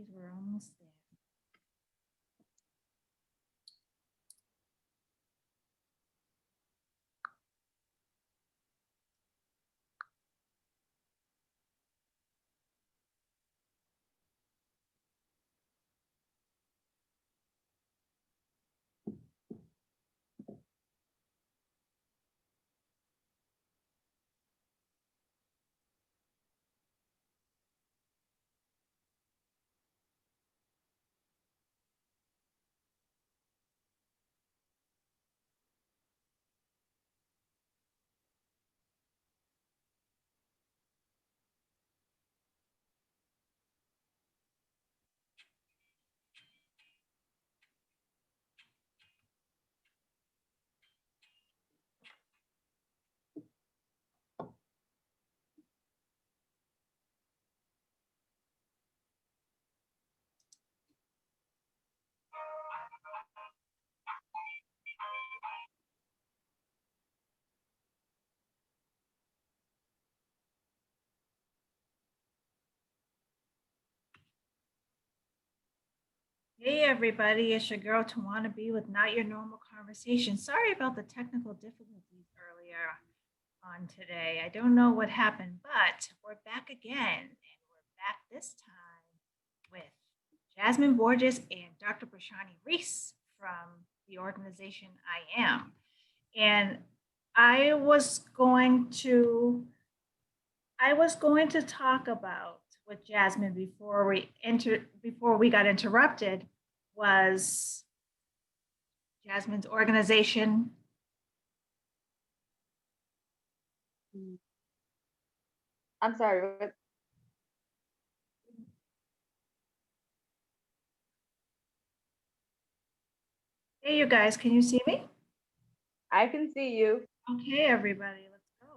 ladies, we're almost there. Hey everybody, it's your girl Tawana B with Not Your Normal Conversation. Sorry about the technical difficulties earlier on today. I don't know what happened, but we're back again, and we're back this time with Jasmine Borges and Dr. Prashani Reese from the organization I Am. And I was going to I was going to talk about with Jasmine before we got interrupted was Jasmine's organization. I'm sorry. Hey, you guys, can you see me? I can see you. Okay, everybody, let's go.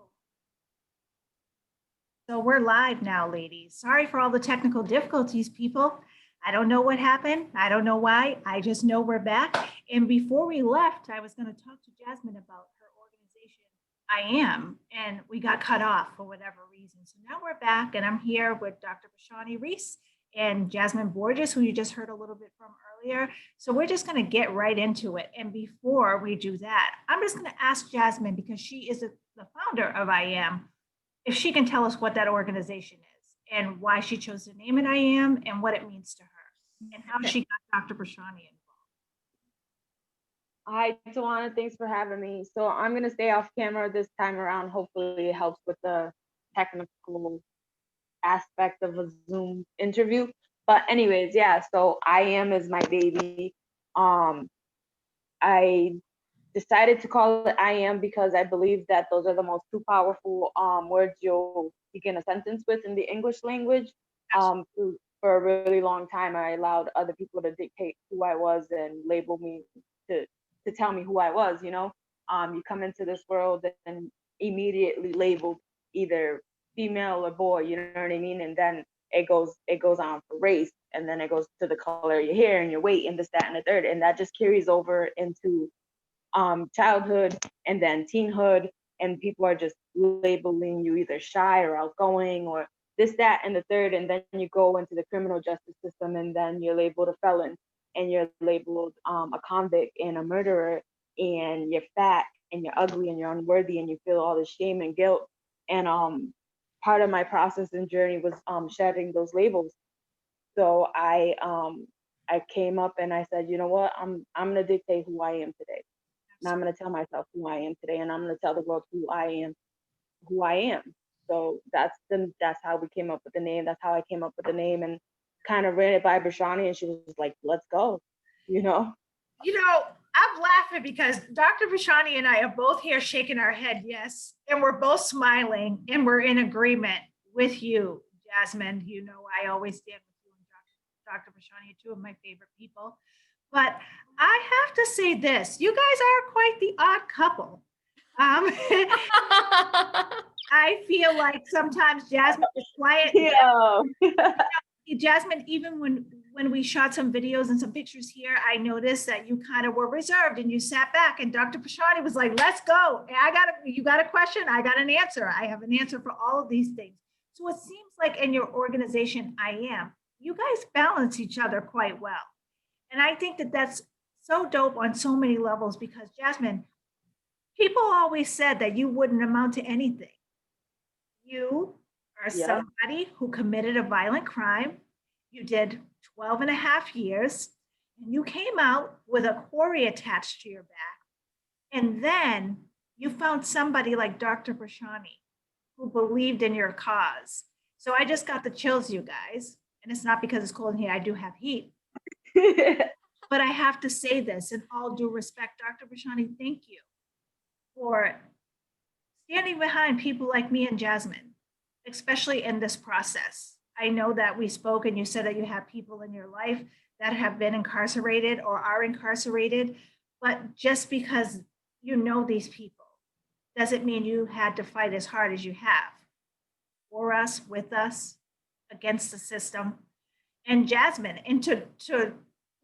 So we're live now, ladies. Sorry for all the technical difficulties, people. I don't know what happened. I don't know why. I just know we're back. And before we left, I was going to talk to Jasmine about her organization, I Am, and we got cut off for whatever reason. So now we're back, and I'm here with Dr. Prashani Reese and Jasmine Borges, who you just heard a little bit from earlier. So we're just going to get right into it. And before we do that, I'm just going to ask Jasmine, because she is the founder of I Am, if she can tell us what that organization is and why she chose to name it I Am and what it means to her and how she got Dr. Prashani involved. Hi, Tawana. Thanks for having me. So I'm going to stay off camera this time around. Hopefully, it helps with the technical aspect of a Zoom interview. But anyways, yeah. So I Am is my baby. I decided to call it I Am because I believe that those are the most two powerful words you'll begin a sentence with in the English language. For a really long time, I allowed other people to dictate who I was and label me to to tell me who I was. You come into this world and immediately labeled either female or boy. You know what I mean? And then it goes on for race, and then it goes to the color of your hair and your weight and this, that, and the third, and that just carries over into childhood and then teenhood, and people are just labeling you either shy or outgoing or this, that, and the third, and then you go into the criminal justice system, and then you're labeled a felon, and you're labeled a convict and a murderer, and you're fat and you're ugly and you're unworthy, and you feel all this shame and guilt. And part of my process and journey was shedding those labels. So I came up and I said, you know what, I'm gonna dictate who I am today. And I'm going to tell myself who I am today, and I'm going to tell the world who I am. So that's how we came up with the name. That's how I came up with the name, and kind of ran it by Brashani, and she was like, "Let's go," you know. I'm laughing because Dr. Prashani and I are both here shaking our head, yes, and we're both smiling and we're in agreement with you, Jasmine. You know, I always stand with you and Dr. Prashani, two of my favorite people. But I have to say this, you guys are quite the odd couple. I feel like sometimes Jasmine is quiet. Yeah. Jasmine, even when we shot some videos and some pictures here, I noticed that you kind of were reserved and you sat back, and Dr. Prashani was like, let's go. You got a question, I got an answer. I have an answer for all of these things. So it seems like in your organization, I Am, you guys balance each other quite well. And I think that that's so dope on so many levels because Jasmine, people always said that you wouldn't amount to anything. You are Yep. somebody who committed a violent crime. You did 12 and a half years, and you came out with a quarry attached to your back. And then you found somebody like Dr. Brashani who believed in your cause. So I just got the chills, you guys. And it's not because it's cold in here, I do have heat. But I have to say this in all due respect, Dr. Brashani, thank you for standing behind people like me and Jasmine, especially in this process. I know that we spoke and you said that you have people in your life that have been incarcerated or are incarcerated, but just because you know these people doesn't mean you had to fight as hard as you have for us, with us, against the system. And Jasmine, and to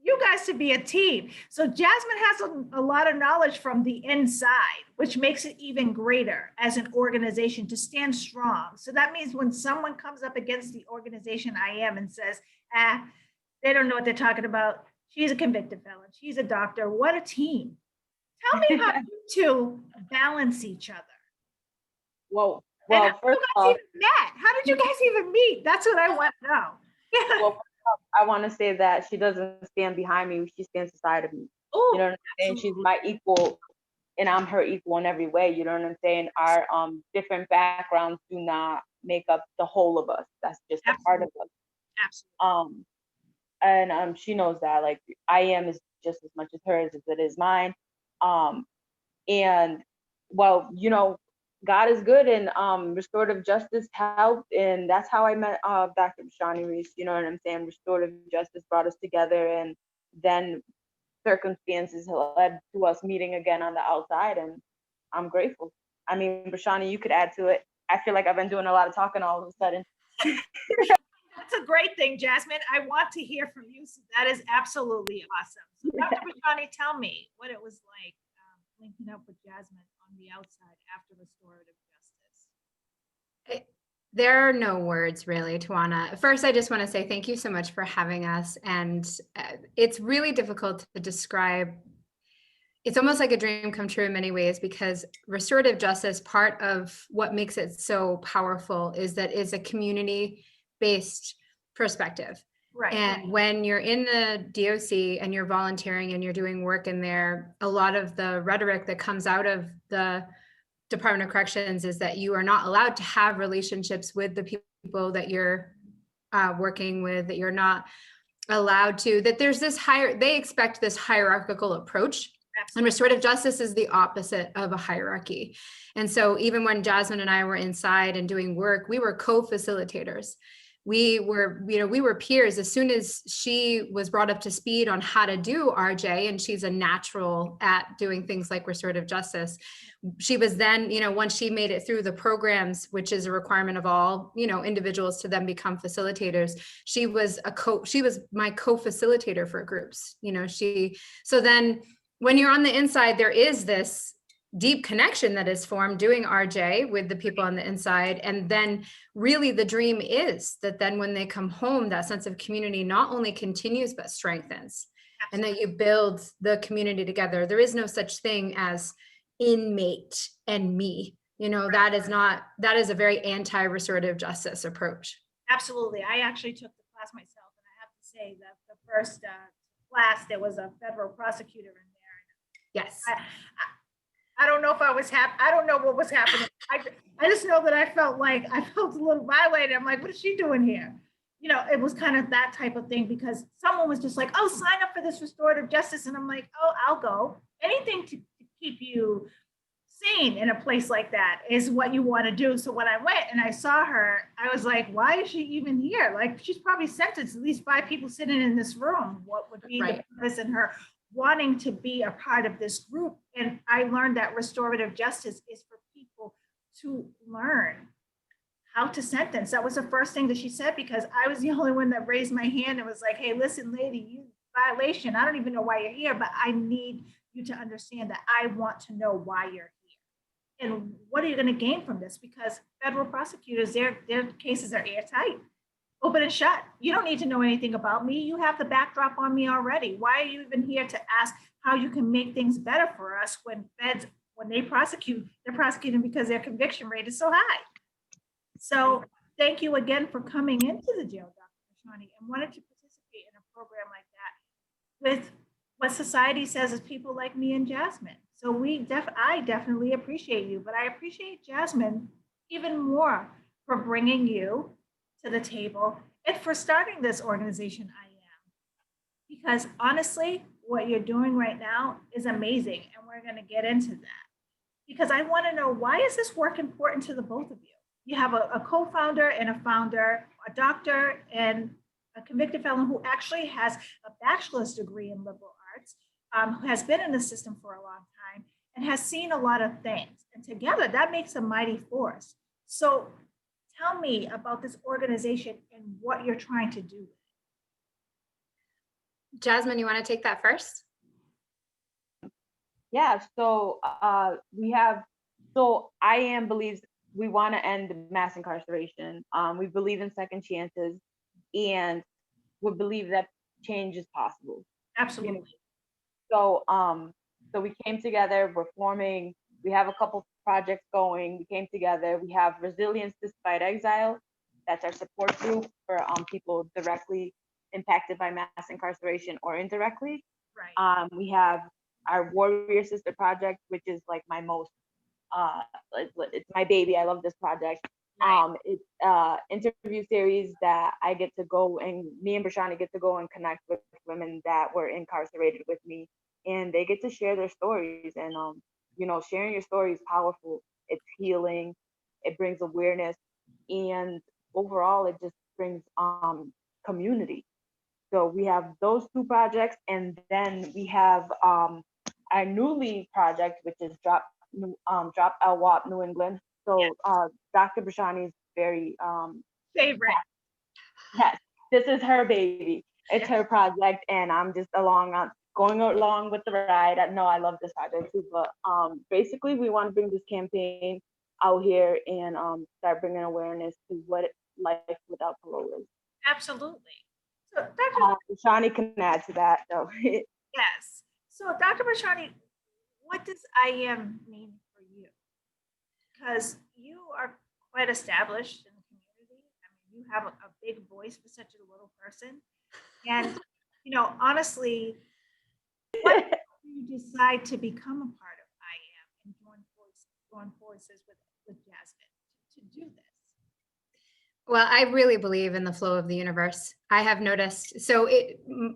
you guys to be a team. So Jasmine has a lot of knowledge from the inside, which makes it even greater as an organization to stand strong. So that means when someone comes up against the organization I am and says, they don't know what they're talking about. She's a convicted felon. She's a doctor. What a team. Tell me how you two balance each other. Well, And first how off, you guys even met? How did you guys even meet? That's what I want to know. well, I want to say that she doesn't stand behind me. She stands beside of me. Oh, You know what I'm saying? She's my equal and I'm her equal in every way. You know what I'm saying? Our different backgrounds do not make up the whole of us. That's just a part of us. Absolutely. And she knows that. Like I am is just as much as hers as it is mine. And well, you know, God is good and restorative justice helped, and that's how I met Dr. Brashani Reese. You know what I'm saying? Restorative justice brought us together, and then circumstances led to us meeting again on the outside, and I'm grateful. I mean, Brashani, you could add to it. I feel like I've been doing a lot of talking all of a sudden. That's a great thing, Jasmine. I want to hear from you. So that is absolutely awesome. So Dr. Brashani, tell me what it was like linking up with Jasmine on the outside after restorative justice. There are no words really, Tawana. First, I just want to say thank you so much for having us. And it's really difficult to describe. It's almost like a dream come true in many ways because restorative justice, part of what makes it so powerful is that it's a community-based perspective. Right. And when you're in the DOC and you're volunteering and you're doing work in there, a lot of the rhetoric that comes out of the Department of Corrections is that you are not allowed to have relationships with the people that you're working with, that you're not allowed to, that there's this they expect this hierarchical approach. Absolutely. And restorative justice is the opposite of a hierarchy. And so even when Jasmine and I were inside and doing work, we were co-facilitators. We were peers. As soon as she was brought up to speed on how to do RJ, and she's a natural at doing things like restorative justice, she was then, once she made it through the programs, which is a requirement of all, individuals to then become facilitators, she was my co-facilitator for groups, so then when you're on the inside, there is this deep connection that is formed doing RJ with the people on the inside. And then really the dream is that then when they come home, that sense of community not only continues, but strengthens. Absolutely. And that you build the community together. There is no such thing as inmate and me, that is a very anti-restorative justice approach. Absolutely. I actually took the class myself. And I have to say that the first class, there was a federal prosecutor in there. Yes. I don't know if I was happy. I don't know what was happening. I just know that I felt a little violated. I'm like, what is she doing here? It was kind of that type of thing because someone was just like, oh, sign up for this restorative justice. And I'm like, oh, I'll go. Anything to keep you sane in a place like that is what you want to do. So when I went and I saw her, I was like, why is she even here? Like, she's probably sentenced at least 5 people sitting in this room. What would be the purpose in her wanting to be a part of this group? And I learned that restorative justice is for people to learn how to sentence. That was the first thing that she said, because I was the only one that raised my hand and was like, hey, listen, lady, you violation. I don't even know why you're here, but I need you to understand that I want to know why you're here. And what are you going to gain from this? Because federal prosecutors, their cases are airtight. open and shut. You don't need to know anything about me. You have the backdrop on me already. Why are you even here to ask how you can make things better for us when feds, when they prosecute, they're prosecuting because their conviction rate is so high. So thank you again for coming into the jail, Dr. Mashani, and wanted to participate in a program like that with what society says is people like me and Jasmine. So I definitely appreciate you, but I appreciate Jasmine even more for bringing you to the table and for starting this organization, I Am. Because honestly, what you're doing right now is amazing, and we're going to get into that. Because I want to know, why is this work important to the both of you? You have a co-founder and a founder, a doctor and a convicted felon who actually has a bachelor's degree in liberal arts, who has been in the system for a long time and has seen a lot of things. And together, that makes a mighty force. So tell me about this organization and what you're trying to do. Jasmine, you want to take that first? Yeah, so I Am believes we want to end mass incarceration. We believe in second chances, and we believe that change is possible. Absolutely. So we came together, we have a couple projects going. We came together, we have Resilience Despite Exile. That's our support group for people directly impacted by mass incarceration or indirectly. Right. We have our Warrior Sister Project, which is like my most, it's my baby. I love this project. Right. It's interview series that I get to go, and me and Brashani get to go and connect with women that were incarcerated with me, and they get to share their stories. And sharing your story is powerful. It's healing. It brings awareness, and overall, it just brings community. So we have those two projects, and then we have our newly project, which is Drop LWAP New England. So Dr. Brashani's very Favorite. yes, this is her baby. It's her project, and I'm just going along with the ride. I love this project too, but basically we want to bring this campaign out here and start bringing awareness to what life without parole is. Absolutely. So Dr. Shani can add to that though. Yes. So Dr. Bashani, what does I Am mean for you? Because you are quite established in the community. I mean, you have a big voice for such a little person. And, honestly, what did you decide to become a part of I Am and join forces with Jasmine to do this? Well, I really believe in the flow of the universe. I have noticed. So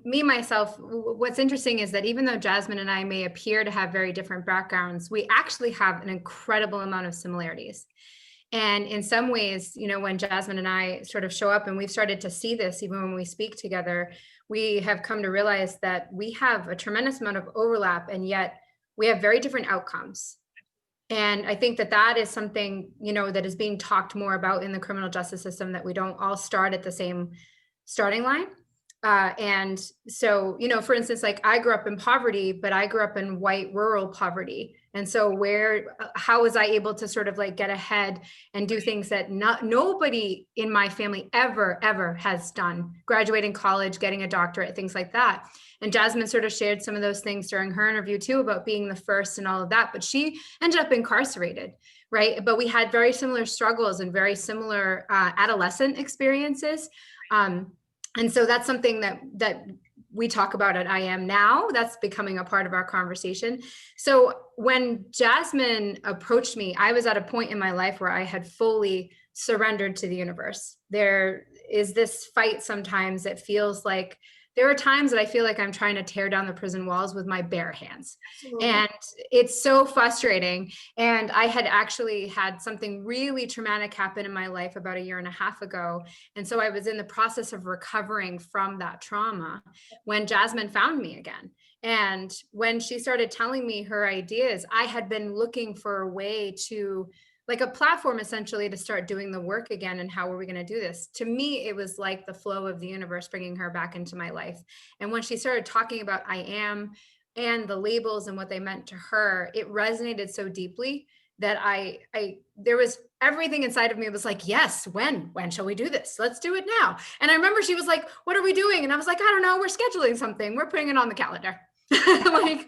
myself, what's interesting is that even though Jasmine and I may appear to have very different backgrounds, we actually have an incredible amount of similarities. And in some ways, when Jasmine and I sort of show up, and we've started to see this even when we speak together, we have come to realize that we have a tremendous amount of overlap, and yet we have very different outcomes. And I think that is something, that is being talked more about in the criminal justice system, that we don't all start at the same starting line. And so, for instance, like I grew up in poverty, but I grew up in white rural poverty. And so how was I able to sort of like get ahead and do things that nobody in my family ever has done, graduating college, getting a doctorate, things like that. And Jasmine sort of shared some of those things during her interview too, about being the first and all of that, but she ended up incarcerated, right? But we had very similar struggles and very similar adolescent experiences. And so that's something that we talk about at I Am now. That's becoming a part of our conversation. So when Jasmine approached me, I was at a point in my life where I had fully surrendered to the universe. There is this fight sometimes that feels like, there are times that I feel like I'm trying to tear down the prison walls with my bare hands. Absolutely. And it's so frustrating. And I had actually had something really traumatic happen in my life about 1.5 years ago. And so I was in the process of recovering from that trauma when Jasmine found me again. And when she started telling me her ideas, I had been looking for a way to, like a platform essentially, to start doing the work again. And how are we going to do this? To me, it was like the flow of the universe bringing her back into my life. And when she started talking about I Am and the labels and what they meant to her, it resonated so deeply that there was everything inside of me was like, yes, when shall we do this? Let's do it now. And I remember she was like, what are we doing? And I was like, I don't know. We're scheduling something. We're putting it on the calendar. Like,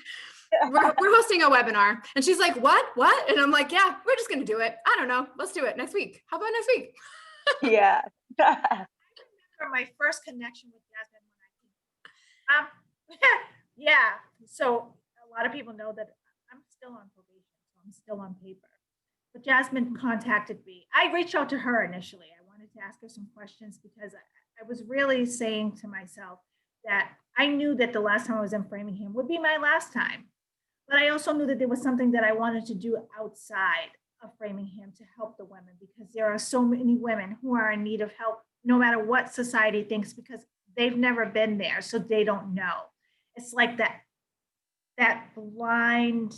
we're hosting a webinar. And she's like, what? And I'm like, yeah, we're just going to do it. I don't know. Let's do it next week. How about next week? Yeah. For my first connection with Jasmine when I yeah. So a lot of people know that I'm still on probation, so I'm still on paper. But Jasmine contacted me. I reached out to her initially. I wanted to ask her some questions because I was really saying to myself that I knew that the last time I was in Framingham would be my last time. But I also knew that there was something that I wanted to do outside of Framingham to help the women, because there are so many women who are in need of help, no matter what society thinks, because they've never been there, so they don't know. It's like that blind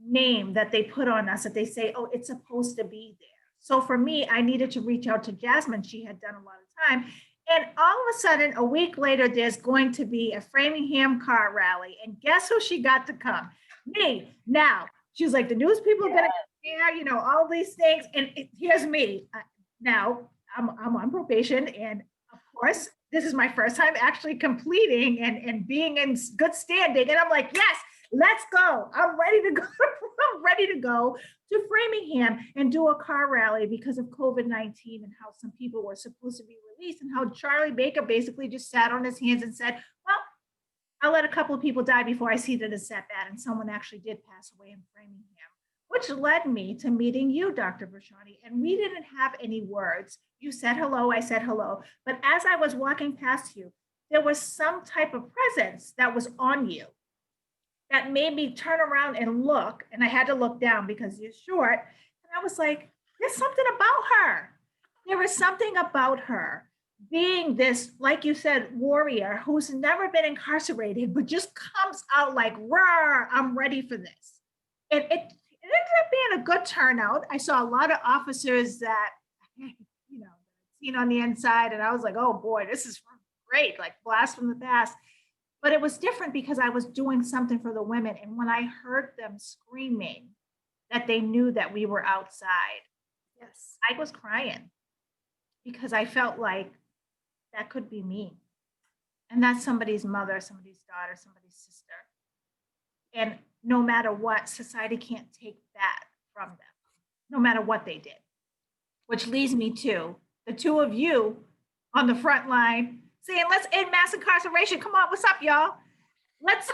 name that they put on us, that they say, oh, it's supposed to be there. So for me, I needed to reach out to Jasmine. She had done a lot of time. And all of a sudden, a week later, there's going to be a Framingham car rally. And guess who she got to come? Me. Now, she was like, the news people are going to get there, you know, all these things. And here's me. Now, I'm on probation. And of course, this is my first time actually completing and being in good standing. And I'm like, yes, let's go. I'm ready to go. I'm ready to go to Framingham and do a car rally because of COVID-19 and how some people were supposed to be released, and how Charlie Baker basically just sat on his hands and said, well, I'll let a couple of people die before I see that it's that bad. And someone actually did pass away in Framingham, which led me to meeting you, Dr. Brashani. And we didn't have any words. You said hello, I said hello. But as I was walking past you, there was some type of presence that was on you that made me turn around and look. And I had to look down because you're short. And I was like, there's something about her. There was something about her being this, like you said, warrior who's never been incarcerated, but just comes out like, "Rawr, I'm ready for this." And it ended up being a good turnout. I saw a lot of officers that, you know, seen on the inside, and I was like, oh boy, this is great, like blast from the past. But it was different because I was doing something for the women. And when I heard them screaming that they knew that we were outside, Yes. I was crying because I felt like that could be me. And that's somebody's mother, somebody's daughter, somebody's sister. And no matter what, society can't take that from them, no matter what they did. Which leads me to the two of you on the front line saying, let's end mass incarceration. Come on, what's up, y'all? Let's,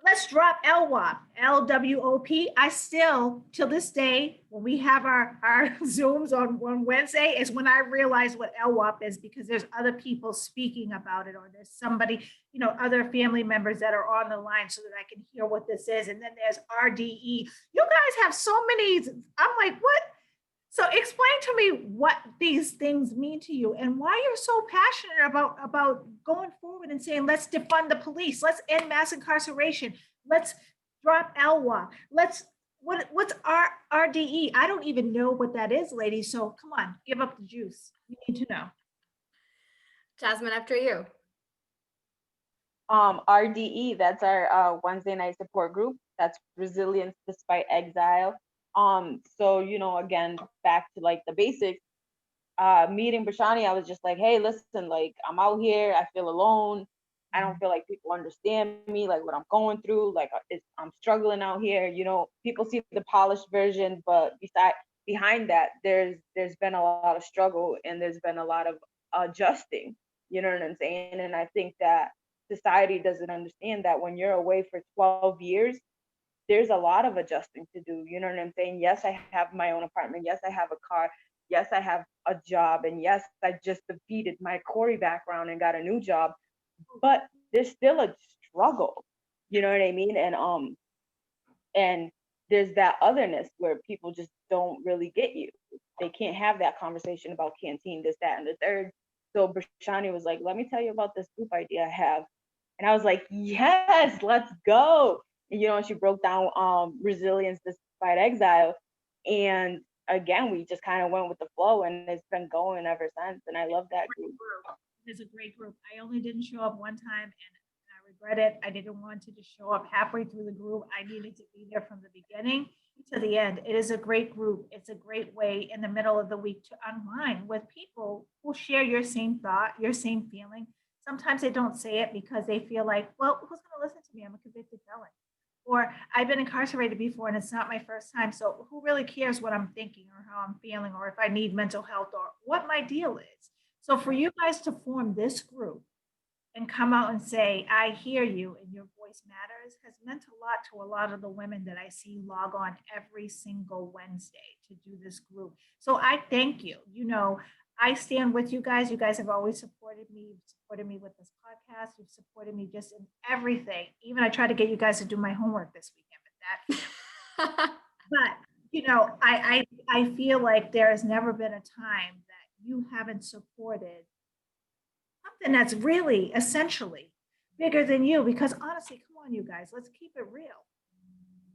let's drop LWOP, LWOP. I still, till this day, when we have our Zooms on Wednesday, is when I realize what LWOP is, because there's other people speaking about it, or there's somebody, other family members that are on the line so that I can hear what this is. And then there's RDE. You guys have so many, I'm like, what? So explain to me what these things mean to you and why you're so passionate about going forward and saying, let's defund the police, let's end mass incarceration, let's drop LWOP, what's RDE? I don't even know what that is, ladies. So come on, give up the juice. We need to know. Jasmine, after you. RDE, that's our Wednesday night support group. That's Resilience Despite Exile. So, again, back to like the basics, meeting Brashani, I was just like, hey, listen, like I'm out here, I feel alone. I don't feel like people understand me, like what I'm going through, like I'm struggling out here. People see the polished version, but behind that, there's been a lot of struggle and there's been a lot of adjusting, you know what I'm saying? And I think that society doesn't understand that when you're away for 12 years, there's a lot of adjusting to do. You know what I'm saying? Yes, I have my own apartment. Yes, I have a car. Yes, I have a job. And yes, I just defeated my Corey background and got a new job. But there's still a struggle. You know what I mean? And there's that otherness where people just don't really get you. They can't have that conversation about canteen, this, that, and the third. So Brashani was like, let me tell you about this group idea I have. And I was like, yes, let's go. And, she broke down Resilience Despite Exile. And again, we just kind of went with the flow, and it's been going ever since. And I love that group. It's a great group. I only didn't show up one time, and I regret it. I didn't want to just show up halfway through the group. I needed to be there from the beginning to the end. It is a great group. It's a great way in the middle of the week to unwind with people who share your same thought, your same feeling. Sometimes they don't say it because they feel like, well, who's going to listen to me? I'm a convicted felon. Or I've been incarcerated before and it's not my first time. So who really cares what I'm thinking or how I'm feeling or if I need mental health or what my deal is? So for you guys to form this group and come out and say, I hear you and your voice matters has meant a lot to a lot of the women that I see log on every single Wednesday to do this group. So I thank you. You know, I stand with you guys. You guys have always supported me. You've supported me with this podcast. You've supported me just in everything. Even I tried to get you guys to do my homework this weekend, but that, but you know, I feel like there has never been a time that you haven't supported something that's really essentially bigger than you. Because honestly, come on, you guys, let's keep it real.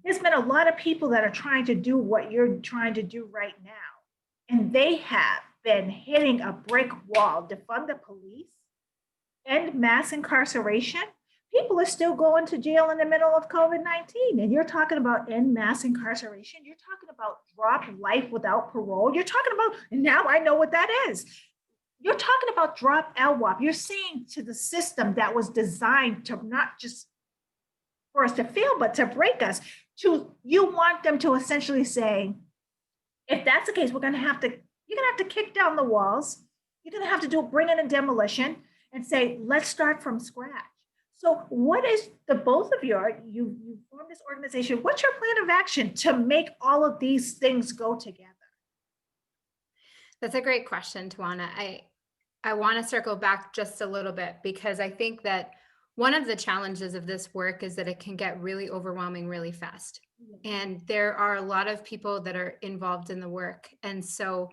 There's been a lot of people that are trying to do what you're trying to do right now, and they have been hitting a brick wall. Defund the police, end mass incarceration. People are still going to jail in the middle of COVID-19. And you're talking about end mass incarceration. You're talking about drop life without parole. You're talking about, and now I know what that is. You're talking about drop LWOP. You're saying to the system that was designed to not just for us to fail, but to break us, you want them to essentially say, if that's the case, you're gonna have to kick down the walls. You're gonna have to bring in a demolition and say, let's start from scratch. So what is the both of you formed this organization. What's your plan of action to make all of these things go together? That's a great question, Tawana. I want to circle back just a little bit because I think that one of the challenges of this work is that it can get really overwhelming really fast. And there are a lot of people that are involved in the work. And so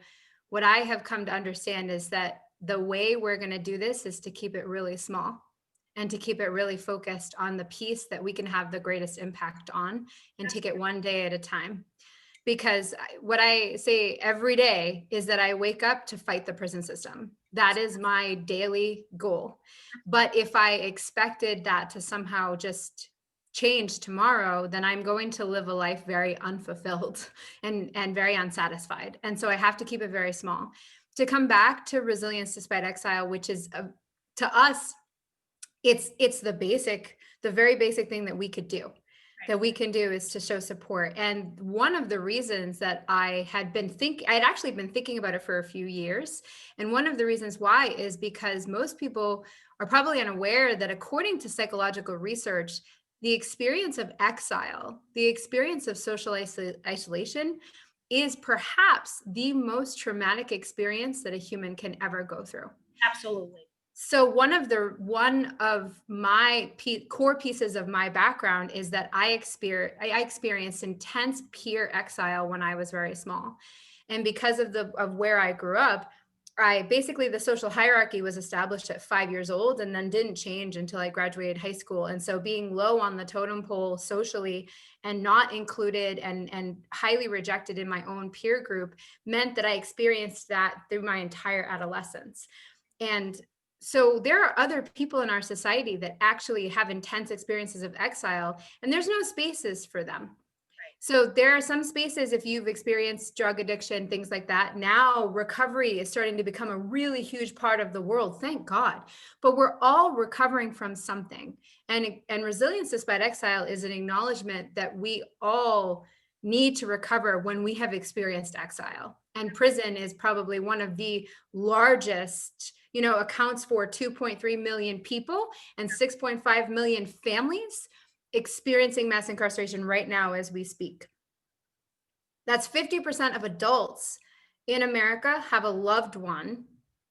what I have come to understand is that the way we're going to do this is to keep it really small and to keep it really focused on the piece that we can have the greatest impact on and take it one day at a time. Because what I say every day is that I wake up to fight the prison system. That is my daily goal. But if I expected that to somehow just change tomorrow, then I'm going to live a life very unfulfilled and very unsatisfied. And so I have to keep it very small. To come back to Resilience Despite Exile, which is to us, it's the very basic thing that we could do. That we can do is to show support. And one of the reasons that I had actually been thinking about it for a few years. And one of the reasons why is because most people are probably unaware that according to psychological research, the experience of exile, the experience of social isolation is perhaps the most traumatic experience that a human can ever go through. Absolutely. So one of my core pieces of my background is that I experienced intense peer exile when I was very small. And because of where I grew up, the social hierarchy was established at 5 years old and then didn't change until I graduated high school. And so being low on the totem pole socially and not included and highly rejected in my own peer group meant that I experienced that through my entire adolescence. And so there are other people in our society that actually have intense experiences of exile, and there's no spaces for them. Right. So there are some spaces, if you've experienced drug addiction, things like that. Now recovery is starting to become a really huge part of the world, thank God. But we're all recovering from something. And Resilience Despite Exile is an acknowledgement that we all need to recover when we have experienced exile. And prison is probably one of the largest, accounts for 2.3 million people and 6.5 million families experiencing mass incarceration right now as we speak. That's 50% of adults in America have a loved one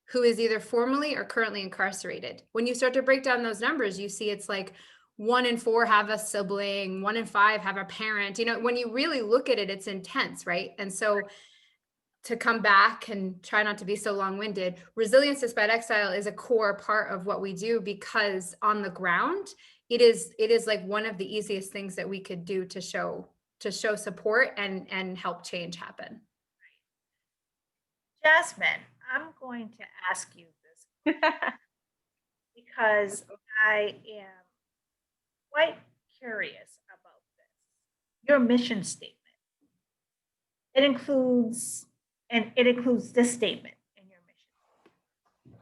who is either formally or currently incarcerated. When you start to break down those numbers, you see it's like 1 in 4 have a sibling, 1 in 5 have a parent. When you really look at it, it's intense, right? And so to come back and try not to be so long-winded, Resilience Despite Exile is a core part of what we do because on the ground, it is like one of the easiest things that we could do to show support and help change happen. Jasmine, I'm going to ask you this because I am quite curious about this. Your mission statement. it includes, and it includes this statement in your mission: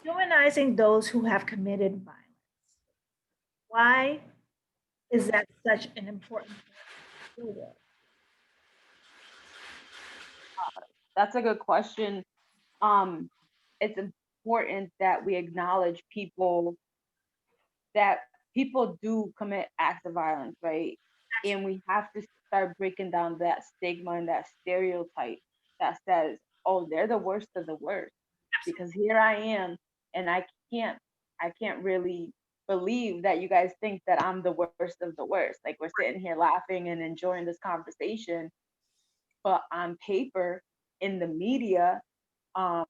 humanizing those who have committed violence. Why is that such an important part of your work? That's a good question. It's important that we acknowledge that people do commit acts of violence, right? And we have to start breaking down that stigma and that stereotype that says, oh, they're the worst of the worst. Because here I am, and can't I can't really believe that you guys think that I'm the worst of the worst. Like, we're sitting here laughing and enjoying this conversation, but on paper, in the media, um,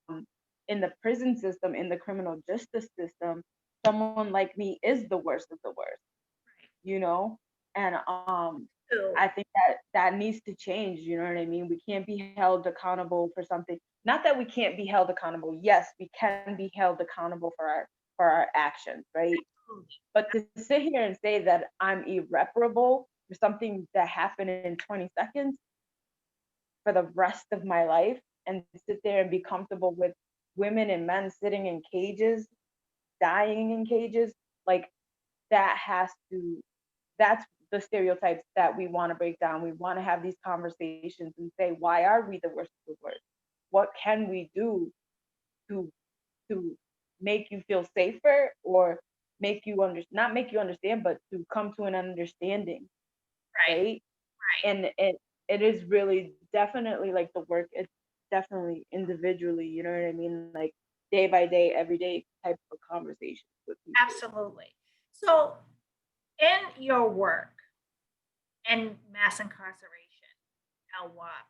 in the prison system, in the criminal justice system, someone like me is the worst of the worst, you know? And So, I think that needs to change, you know what I mean? We can't be held accountable for something. Not that we can't be held accountable. Yes, we can be held accountable for our actions, right? But to sit here and say that I'm irreparable for something that happened in 20 seconds for the rest of my life, and sit there and be comfortable with women and men sitting in cages, dying in cages, like, that's the stereotypes that we want to break down. We want to have these conversations and say, why are we the worst of the worst? What can we do to make you feel safer, or not make you understand, but to come to an understanding, right? And it is really definitely like the work. It's definitely individually, you know what I mean? Like, day by day, every day type of conversation with people. absolutely. So, in your work and mass incarceration, LWOP,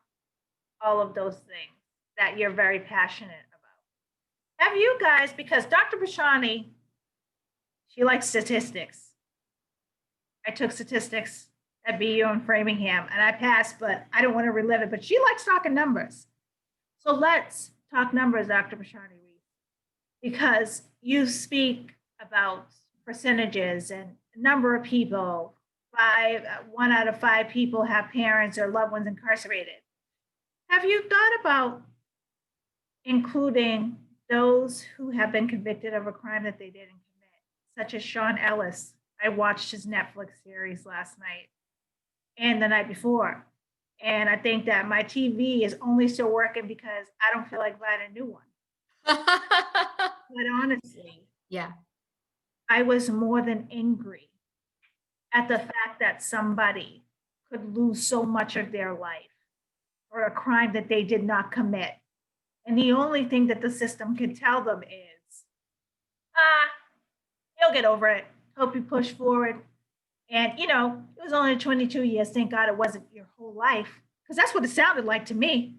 all of those things that you're very passionate about, have you guys, because Dr. Bashani, she likes statistics. I took statistics at BU in Framingham and I passed, but I don't want to relive it. But she likes talking numbers. So let's talk numbers, Dr. Bashani Reed, because you speak about percentages and number of people. 1 out of 5 people have parents or loved ones incarcerated. Have you thought about including those who have been convicted of a crime that they didn't commit, such as Sean Ellis? I watched his Netflix series last night and the night before. And I think that my TV is only still working because I don't feel like buying a new one. But honestly, Yeah. I was more than angry at the fact that somebody could lose so much of their life for a crime that they did not commit. And the only thing that the system can tell them is, you'll get over it. Hope you push forward. And, it was only 22 years. Thank God it wasn't your whole life, because that's what it sounded like to me.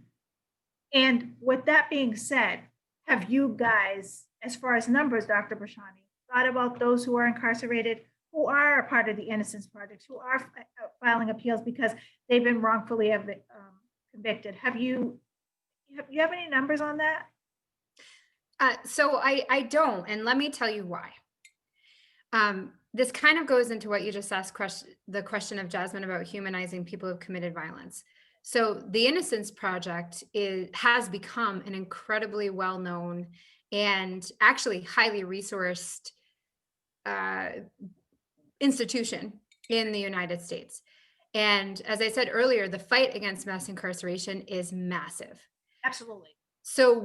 And with that being said, have you guys, as far as numbers, Dr. Bashani, thought about those who are incarcerated, who are a part of the Innocence Project, who are filing appeals because they've been wrongfully convicted? Have you have any numbers on that? So I don't, and let me tell you why. This kind of goes into what you just asked, the question of Jasmine about humanizing people who've committed violence. So the Innocence Project has become an incredibly well-known and actually highly resourced institution in the United States. And as I said earlier, the fight against mass incarceration is massive. Absolutely. So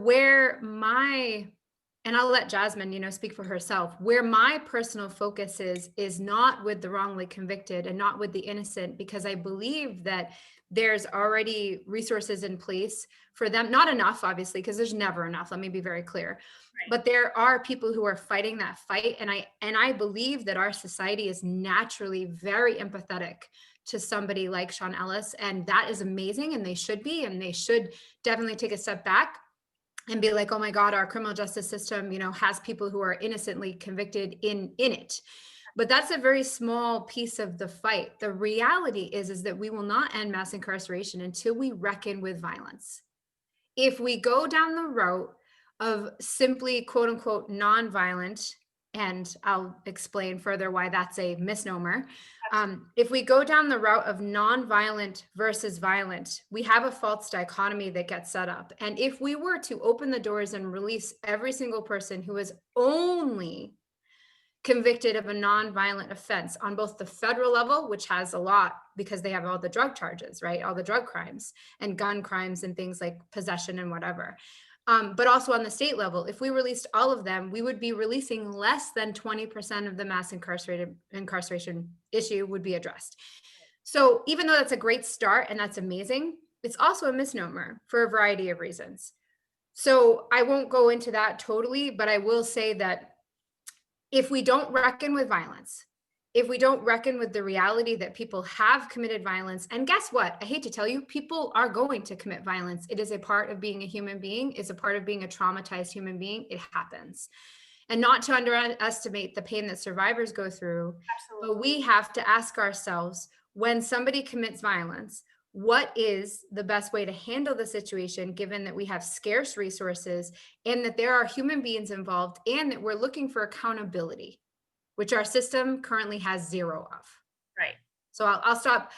and I'll let Jasmine, speak for herself, where my personal focus is not with the wrongly convicted and not with the innocent, because I believe that there's already resources in place for them. Not enough, obviously, because there's never enough. Let me be very clear. Right. But there are people who are fighting that fight. And I believe that our society is naturally very empathetic to somebody like Sean Ellis. And that is amazing. And they should be, and they should definitely take a step back and be like, oh my God, our criminal justice system, has people who are innocently convicted in it. But that's a very small piece of the fight. The reality is that we will not end mass incarceration until we reckon with violence. If we go down the route of simply, quote unquote, nonviolent And I'll explain further why that's a misnomer. If we go down the route of nonviolent versus violent, we have a false dichotomy that gets set up. And if we were to open the doors and release every single person who is only convicted of a nonviolent offense on both the federal level, which has a lot because they have all the drug charges, right? All the drug crimes and gun crimes and things like possession and whatever. But also on the state level, if we released all of them, we would be releasing less than 20% of the mass incarceration issue would be addressed. So even though that's a great start and that's amazing, it's also a misnomer for a variety of reasons. So I won't go into that totally, but I will say that if we don't reckon with violence, if we don't reckon with the reality that people have committed violence, and guess what? I hate to tell you, people are going to commit violence. It is a part of being a human being. It's a part of being a traumatized human being. It happens. And not to underestimate the pain that survivors go through, but we have to ask ourselves, when somebody commits violence, what is the best way to handle the situation, given that we have scarce resources and that there are human beings involved and that we're looking for accountability, which our system currently has zero of. Right. So I'll stop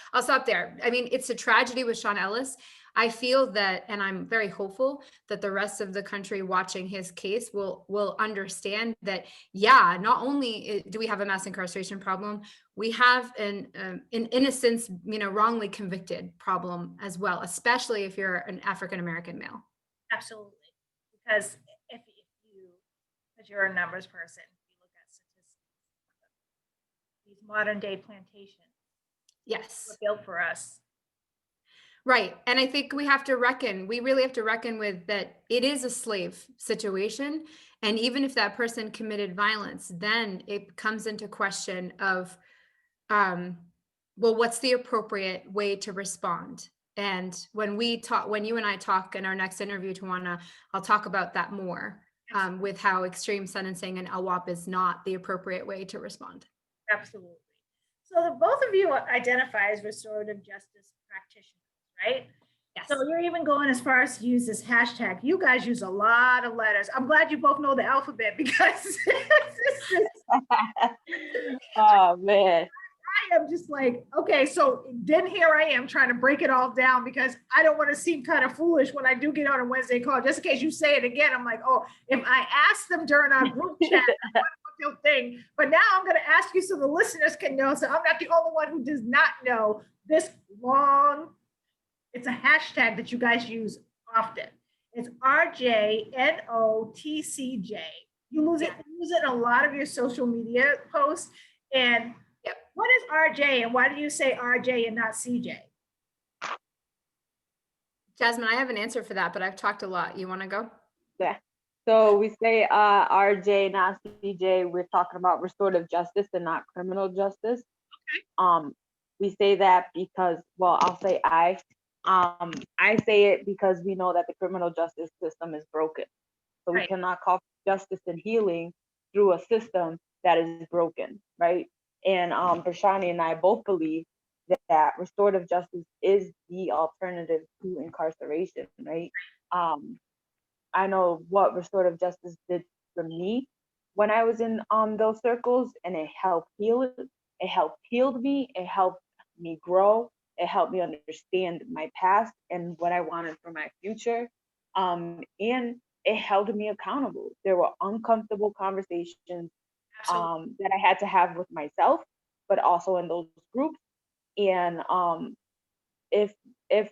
there. I mean, it's a tragedy with Sean Ellis. I feel that, and I'm very hopeful that the rest of the country watching his case will understand that, yeah, not only do we have a mass incarceration problem, we have an innocence, wrongly convicted problem as well, especially if you're an African-American male. Absolutely. Because because you're a numbers person, you look at statistics, these modern day plantations Yes. were built for us. Right. And I think we really have to reckon with that it is a slave situation. And even if that person committed violence, then it comes into question of, well, what's the appropriate way to respond? And when you and I talk in our next interview, Tawana, I'll talk about that more, with how extreme sentencing and LWOP is not the appropriate way to respond. Absolutely. So the both of you identify as restorative justice practitioners, right? Yes. So you're even going as far as to use this hashtag. You guys use a lot of letters. I'm glad you both know the alphabet because Oh man. I am just like, okay, so then here I am trying to break it all down because I don't want to seem kind of foolish when I do get on a Wednesday call. Just in case you say it again, I'm like, oh, if I ask them during our group chat, what thing. But now I'm going to ask you so the listeners can know. So I'm not the only one who does not know this long. It's a hashtag that you guys use often. It's RJNOTCJ. You use it in a lot of your social media posts. And what is RJ and why do you say RJ and not CJ? Jasmine, I have an answer for that, but I've talked a lot. You want to go? Yeah. So we say RJ, not CJ. We're talking about restorative justice and not criminal justice. Okay. We say that because, well, I'll say I say it because we know that the criminal justice system is broken. So we cannot call for justice and healing through a system that is broken, right? And Prashani and I both believe that restorative justice is the alternative to incarceration, right? I know what restorative justice did for me when I was in those circles, and it helped heal it. It helped heal me. It helped me grow. It helped me understand my past and what I wanted for my future. And it held me accountable. There were uncomfortable conversations that I had to have with myself, but also in those groups. And if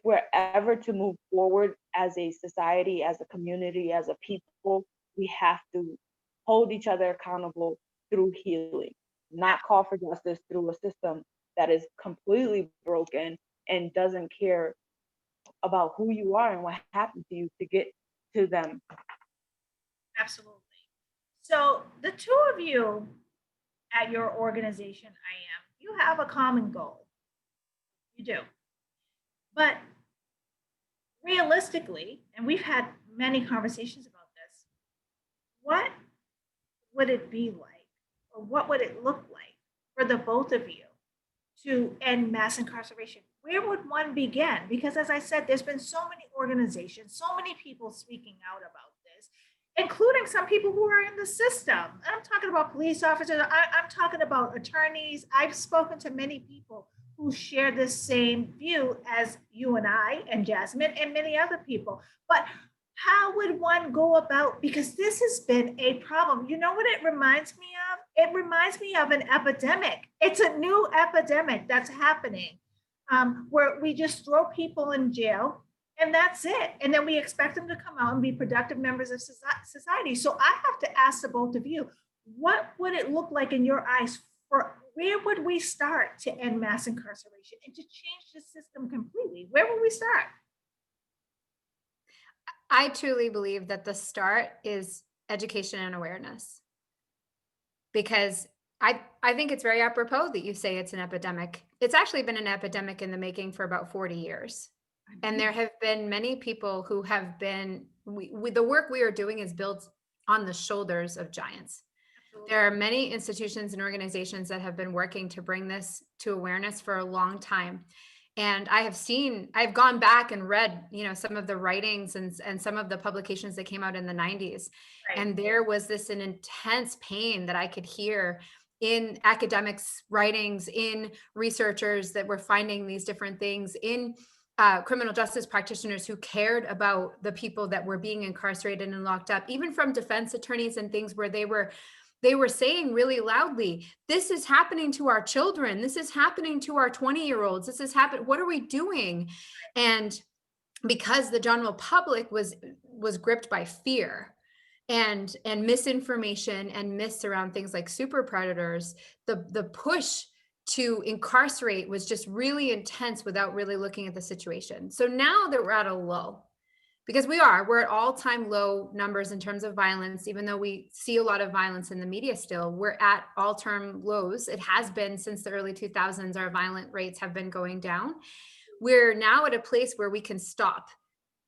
we're ever to move forward as a society, as a community, as a people, we have to hold each other accountable through healing, not call for justice through a system that is completely broken and doesn't care about who you are and what happened to you to get to them. Absolutely. So the two of you at your organization, you have a common goal. You do. But realistically, and we've had many conversations about this, what would it be like, or what would it look like for the both of you to end mass incarceration? Where would one begin? Because as I said, there's been so many organizations, so many people speaking out about this. including some people who are in the system. I'm talking about police officers. I'm talking about attorneys. I've spoken to many people who share the same view as you and I and Jasmine and many other people. But how would one go about, because this has been a problem. You know what it reminds me of? It reminds me of an epidemic. It's a new epidemic that's happening, where we just throw people in jail and that's it. And then we expect them to come out and be productive members of society. So I have to ask the both of you, what would it look like in your eyes for where would we start to end mass incarceration and to change the system completely? Where would we start? I truly believe that the start is education and awareness. Because I think it's very apropos that you say it's an epidemic. It's actually been an epidemic in the making for about 40 years. And there have been many people who have been, the work we are doing is built on the shoulders of giants. There are many institutions and organizations that have been working to bring this to awareness for a long time. And I've gone back and read, some of the writings and some of the publications that came out in the 90s. Right. And there was an intense pain that I could hear in academics' writings, in researchers that were finding these different things, in criminal justice practitioners who cared about the people that were being incarcerated and locked up, even from defense attorneys and things where they were saying really loudly, this is happening to our children. This is happening to our 20-year-olds. This is happening. What are we doing? And because the general public was gripped by fear and misinformation and myths around things like super predators, the push to incarcerate was just really intense without really looking at the situation. So now that we're at a low, because we're at all-time low numbers in terms of violence, even though we see a lot of violence in the media still, we're at all-time lows. It has been since the early 2000s, our violent rates have been going down. We're now at a place where we can stop.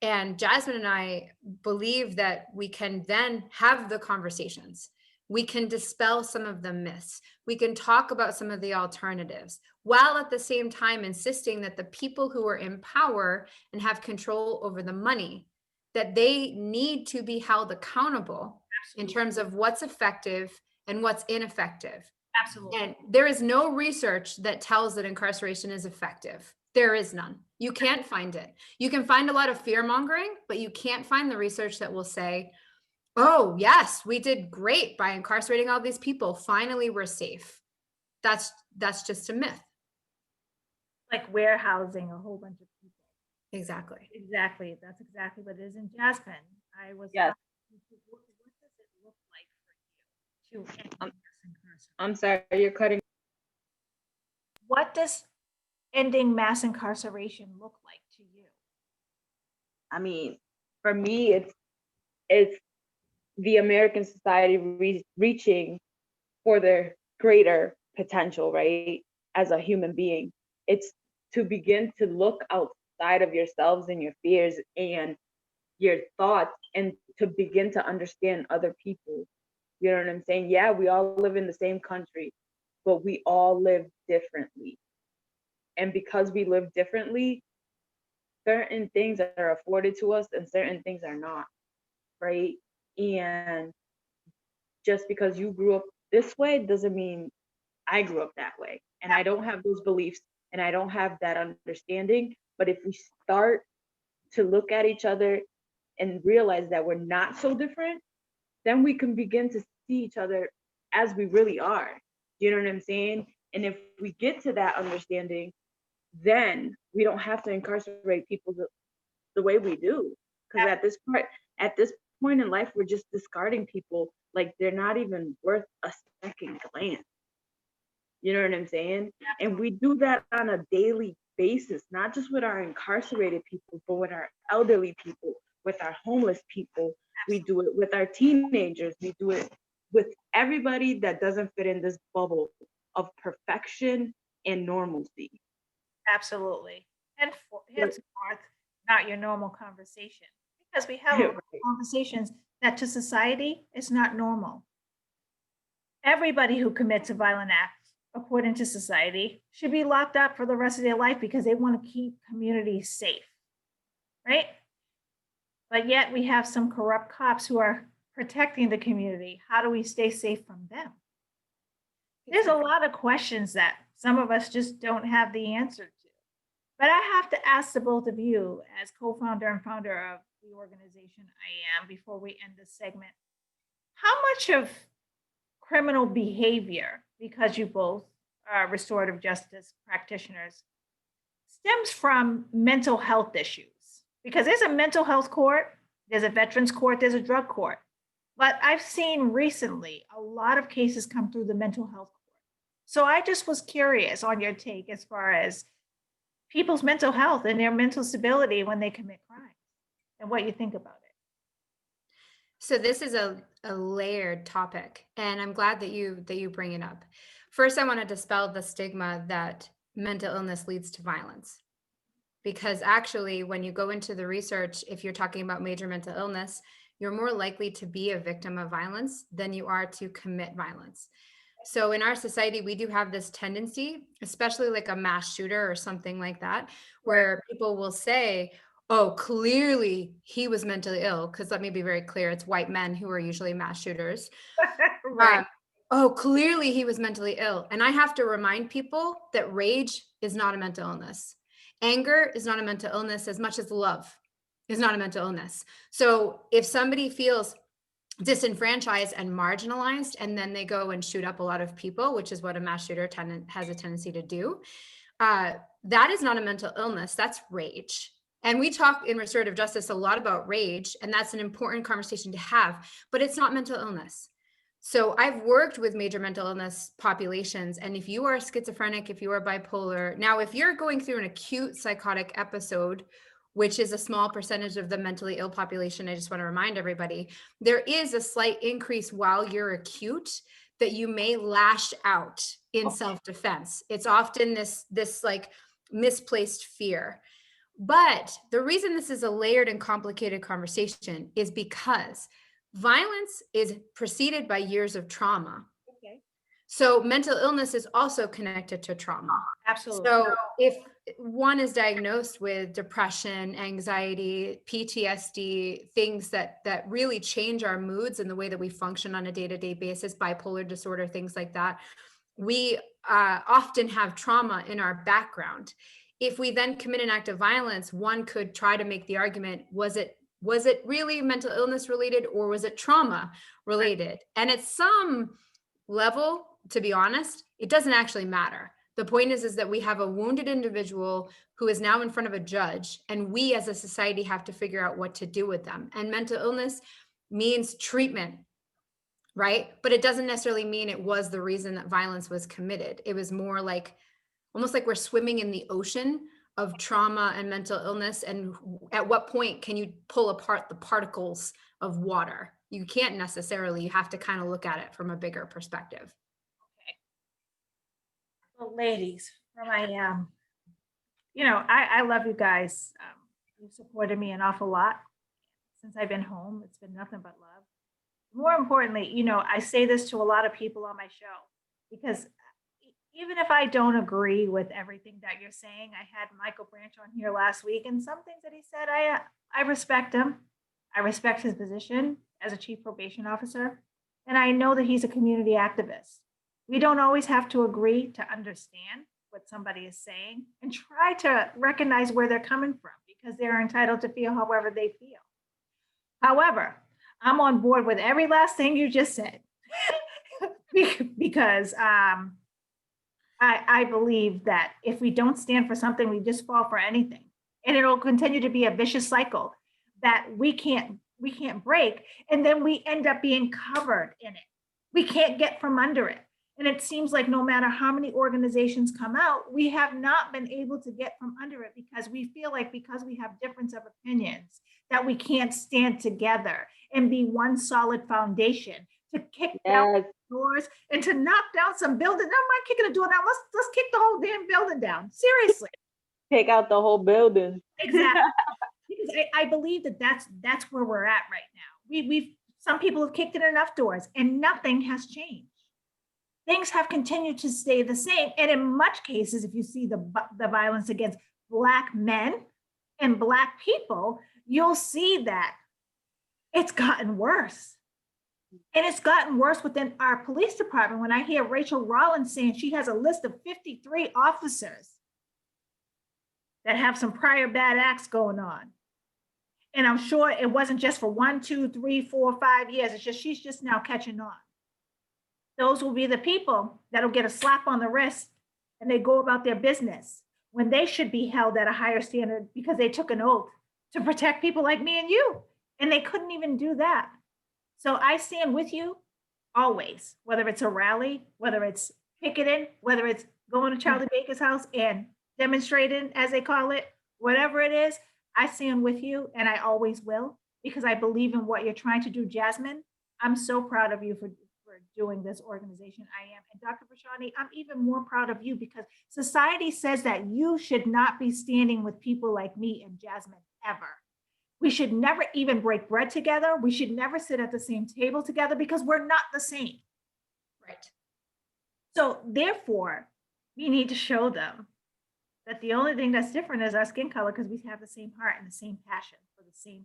And Jasmine and I believe that we can then have the conversations. We can dispel some of the myths. We can talk about some of the alternatives, while at the same time insisting that the people who are in power and have control over the money, that they need to be held accountable. Absolutely. In terms of what's effective and what's ineffective. Absolutely. And there is no research that tells that incarceration is effective. There is none. You can't find it. You can find a lot of fear mongering, but you can't find the research that will say, oh, yes, we did great by incarcerating all these people. Finally, we're safe. That's just a myth. Like warehousing a whole bunch of people. Exactly. Exactly. That's exactly what it is. In Jasmine, I was. Yes. What does it look like for you to end mass incarceration? I'm sorry, you're cutting. What does ending mass incarceration look like to you? I mean, for me, it's the American society reaching for their greater potential, right? As a human being, it's to begin to look outside of yourselves and your fears and your thoughts, and to begin to understand other people. You know what I'm saying? Yeah, we all live in the same country, but we all live differently. And because we live differently, certain things are afforded to us and certain things are not, right? And just because you grew up this way doesn't mean I grew up that way. And I don't have those beliefs and I don't have that understanding. But if we start to look at each other and realize that we're not so different, then we can begin to see each other as we really are. You know what I'm saying? And if we get to that understanding, then we don't have to incarcerate people the way we do. Because at this point in life, we're just discarding people like they're not even worth a second glance. You know what I'm saying? And we do that on a daily basis, not just with our incarcerated people, but with our elderly people, with our homeless people. We do it with our teenagers. We do it with everybody that doesn't fit in this bubble of perfection and normalcy. Absolutely. Henceforth, not your normal conversation, because we have conversations that to society is not normal. Everybody who commits a violent act, according to society, should be locked up for the rest of their life because they want to keep communities safe, right? But yet we have some corrupt cops who are protecting the community, how do we stay safe from them? There's a lot of questions that some of us just don't have the answer to. But I have to ask the both of you, as co-founder and founder of the organization I Am, before we end this segment, how much of criminal behavior, because you both are restorative justice practitioners, stems from mental health issues? Because there's a mental health court, there's a veterans court, there's a drug court. But I've seen recently a lot of cases come through the mental health court. So I just was curious on your take as far as people's mental health and their mental stability when they commit crimes and what you think about it. So this is a layered topic, and I'm glad that you bring it up. First, I want to dispel the stigma that mental illness leads to violence. Because actually, when you go into the research, if you're talking about major mental illness, you're more likely to be a victim of violence than you are to commit violence. So in our society, we do have this tendency, especially like a mass shooter or something like that, where people will say, oh, clearly he was mentally ill. Because let me be very clear, it's white men who are usually mass shooters. Right. Oh, clearly he was mentally ill. And I have to remind people that rage is not a mental illness. Anger is not a mental illness as much as love is not a mental illness. So if somebody feels disenfranchised and marginalized, and then they go and shoot up a lot of people, which is what a mass shooter has a tendency to do, that is not a mental illness, that's rage. And we talk in restorative justice a lot about rage, and that's an important conversation to have, but it's not mental illness. So I've worked with major mental illness populations, and if you are schizophrenic, if you are bipolar, now if you're going through an acute psychotic episode, which is a small percentage of the mentally ill population, I just want to remind everybody, there is a slight increase while you're acute that you may lash out in self-defense. It's often this like misplaced fear. But the reason this is a layered and complicated conversation is because violence is preceded by years of trauma. Okay. So mental illness is also connected to trauma. Absolutely. So if one is diagnosed with depression, anxiety, PTSD, things that really change our moods and the way that we function on a day-to-day basis, bipolar disorder, things like that, we often have trauma in our background. If we then commit an act of violence, one could try to make the argument, was it really mental illness related, or was it trauma related? And at some level, to be honest, it doesn't actually matter. The point is that we have a wounded individual who is now in front of a judge, and we as a society have to figure out what to do with them. And mental illness means treatment, right? But it doesn't necessarily mean it was the reason that violence was committed. It was more like, almost like we're swimming in the ocean of trauma and mental illness. And at what point can you pull apart the particles of water? You can't necessarily, you have to kind of look at it from a bigger perspective. Well, ladies, from I Am, I love you guys. You've supported me an awful lot since I've been home. It's been nothing but love. More importantly, I say this to a lot of people on my show, because even if I don't agree with everything that you're saying, I had Michael Branch on here last week, and some things that he said, I respect him. I respect his position as a chief probation officer, and I know that he's a community activist. We don't always have to agree to understand what somebody is saying, and try to recognize where they're coming from, because they're entitled to feel however they feel. However, I'm on board with every last thing you just said because I believe that if we don't stand for something, we just fall for anything, and it'll continue to be a vicious cycle that we can't break, and then we end up being covered in it. We can't get from under it. And it seems like no matter how many organizations come out, we have not been able to get from under it, because we feel like, because we have difference of opinions, that we can't stand together and be one solid foundation to kick down doors and to knock down some buildings. Never mind kicking a door down. Let's kick the whole damn building down. Seriously. Take out the whole building. Exactly. Because I believe that that's where we're at right now. Some people have kicked in enough doors and nothing has changed. Things have continued to stay the same. And in much cases, if you see the violence against Black men and Black people, you'll see that it's gotten worse. And it's gotten worse within our police department when I hear Rachel Rollins saying she has a list of 53 officers that have some prior bad acts going on. And I'm sure it wasn't just for 1, 2, 3, 4, 5 years. It's just she's just now catching on. Those will be the people that'll get a slap on the wrist and they go about their business when they should be held at a higher standard because they took an oath to protect people like me and you. And they couldn't even do that. So I stand with you always, whether it's a rally, whether it's picketing, whether it's going to Charlie Baker's house and demonstrating, as they call it, whatever it is, I stand with you and I always will because I believe in what you're trying to do, Jasmine. I'm so proud of you for doing this organization. I am. And Dr. Prashani, I'm even more proud of you because society says that you should not be standing with people like me and Jasmine ever. We should never even break bread together. We should never sit at the same table together because we're not the same. Right. So therefore, we need to show them that the only thing that's different is our skin color because we have the same heart and the same passion for the same thing.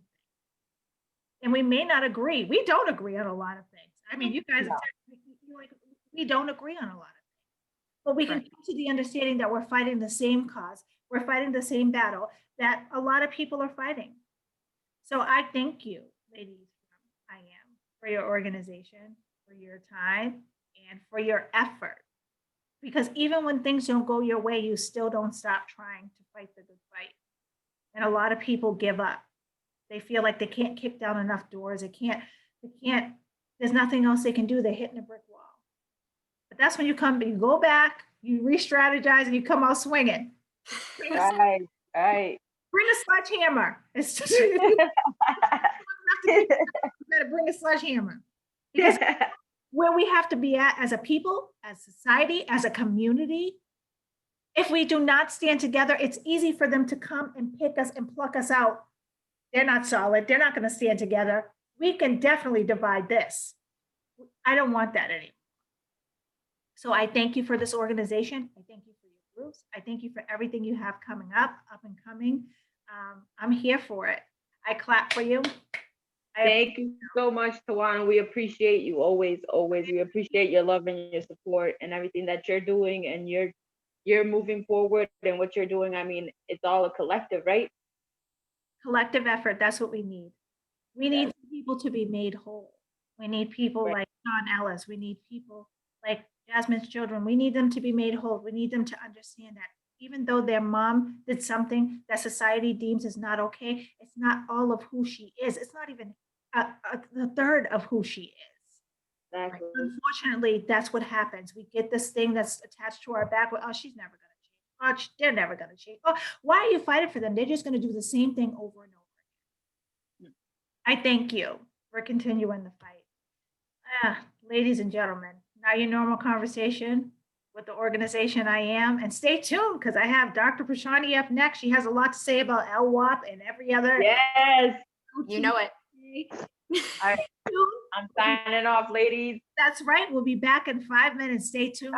And we may not agree. We don't agree on a lot of things. I mean, you guys, we don't agree on a lot of things. But we can come to the understanding that we're fighting the same cause. We're fighting the same battle that a lot of people are fighting. So I thank you, ladies from I Am, for your organization, for your time, and for your effort. Because even when things don't go your way, you still don't stop trying to fight the good fight. And a lot of people give up. They feel like they can't kick down enough doors. They can't, there's nothing else they can do. They're hitting a brick wall. But that's when you go back, you re-strategize, and you come out swinging. Right. Bring a sledgehammer. It's just, you gotta bring a sledgehammer. Because where we have to be at as a people, as society, as a community, if we do not stand together, it's easy for them to come and pick us and pluck us out. They're not solid. They're not going to stand together. We can definitely divide this. I don't want that anymore. So I thank you for this organization. I thank you for your groups. I thank you for everything you have coming up and coming. I'm here for it. I clap for you. Thank you so much, Tawana. We appreciate you always. We appreciate your love and your support and everything that you're doing and you're moving forward and what you're doing. I mean, it's all a collective, right? Collective effort. That's what we need. We need people to be made whole. We need people like Sean Ellis. We need people like Jasmine's children. We need them to be made whole. We need them to understand that even though their mom did something that society deems is not okay, it's not all of who she is. It's not even a third of who she is. Exactly. Unfortunately, that's what happens. We get this thing that's attached to our back. Oh, she's never going to change. Oh, they're never going to change. Oh, why are you fighting for them? They're just going to do the same thing over and over again. I thank you for continuing the fight. Ladies and gentlemen, now your normal conversation with the organization I Am. And stay tuned because I have Dr. Prashani up next. She has a lot to say about LWAP and every other. Yes. You know it. All right. I'm signing off, ladies. That's right. We'll be back in 5 minutes. Stay tuned.